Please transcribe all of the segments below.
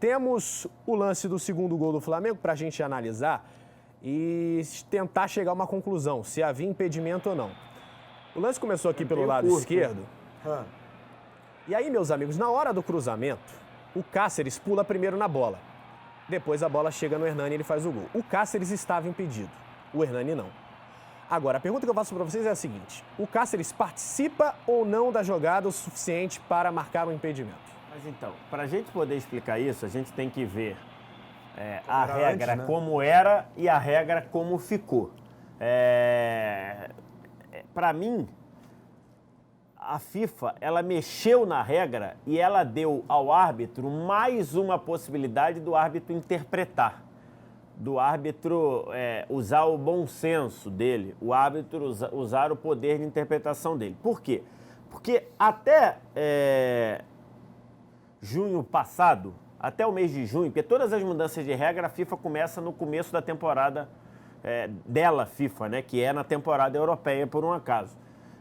temos o lance do segundo gol do Flamengo para a gente analisar e tentar chegar a uma conclusão, se havia impedimento ou não. O lance começou aqui pelo lado esquerdo. E aí, meus amigos, na hora do cruzamento, o Cáceres pula primeiro na bola. Depois a bola chega no Hernani e ele faz o gol. O Cáceres estava impedido, o Hernani não. Agora, a pergunta que eu faço para vocês é a seguinte: o Cáceres participa ou não da jogada o suficiente para marcar um impedimento? Mas então, para a gente poder explicar isso, a gente tem que ver a regra antes, né? Como era e a regra como ficou. Para mim, a FIFA, ela mexeu na regra e ela deu ao árbitro mais uma possibilidade do árbitro interpretar, do árbitro usar o bom senso dele, o árbitro usar o poder de interpretação dele. Por quê? Porque até junho passado, até o mês de junho, porque todas as mudanças de regra a FIFA começa no começo da temporada dela, FIFA, né, que é na temporada europeia por um acaso.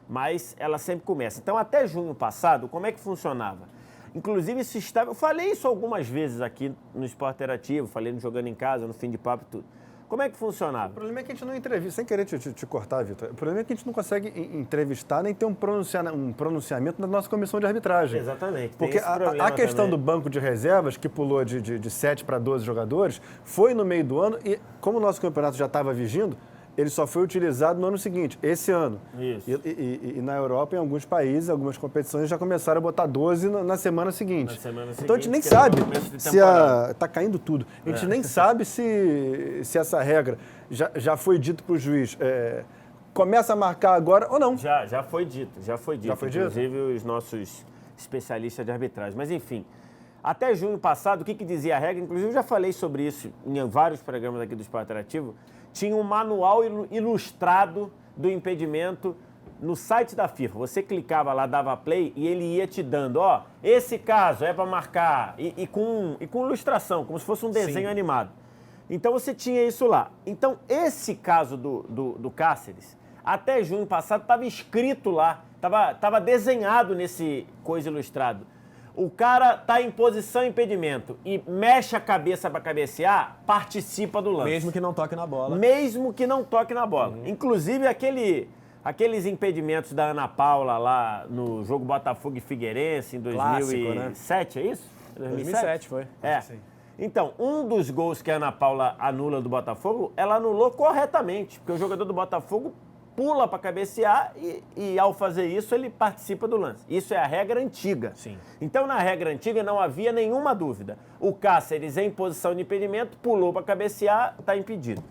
Mas ela sempre começa. Então, até junho passado, como é que funcionava? Inclusive, eu falei isso algumas vezes aqui no Esporte Interativo, falei no Jogando em Casa, no Fim de Papo e tudo. Como é que funcionava? O problema é que a gente não entrevista, sem querer te cortar, Vitor, o problema é que a gente não consegue entrevistar nem ter um pronunciamento da nossa comissão de arbitragem. Exatamente. Porque a questão do banco de reservas, que pulou de 7 para 12 jogadores, foi no meio do ano e, como o nosso campeonato já estava vigindo, ele só foi utilizado no ano seguinte, esse ano. Isso. E na Europa, em alguns países, algumas competições já começaram a botar 12 na semana seguinte. Na semana seguinte, então a gente nem sabe se está caindo tudo. A gente nem sabe se essa regra já foi dito para o juiz. Começa a marcar agora ou não? Já foi dito. Já foi dito? Inclusive os nossos especialistas de arbitragem. Mas enfim, até junho passado, o que dizia a regra? Inclusive eu já falei sobre isso em vários programas aqui do Esporte Interativo. Tinha um manual ilustrado do impedimento no site da FIFA. Você clicava lá, dava play e ele ia te dando, esse caso é para marcar, e com ilustração, como se fosse um desenho animado. Então você tinha isso lá. Então esse caso do Cáceres, até junho passado, estava escrito lá, estava desenhado nesse coisa ilustrado. O cara tá em posição impedimento e mexe a cabeça para cabecear, participa do lance. Mesmo que não toque na bola. Mesmo que não toque na bola. Inclusive, aqueles impedimentos da Ana Paula lá no jogo Botafogo e Figueirense em 2007, né? É isso? 2007 foi. Sim. Então, um dos gols que a Ana Paula anula do Botafogo, ela anulou corretamente, porque o jogador do Botafogo pula para cabecear e, ao fazer isso, ele participa do lance. Isso é a regra antiga. Sim. Então, na regra antiga, não havia nenhuma dúvida. O Cáceres, em posição de impedimento, pulou para cabecear, está impedido.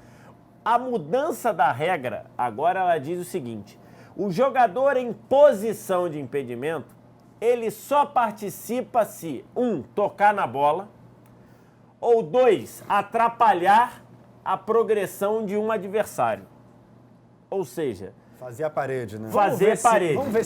A mudança da regra, agora ela diz o seguinte: o jogador em posição de impedimento, ele só participa se, 1, tocar na bola, ou 2, atrapalhar a progressão de um adversário. Ou seja, fazer a parede, né? Fazer parede. Vamos ver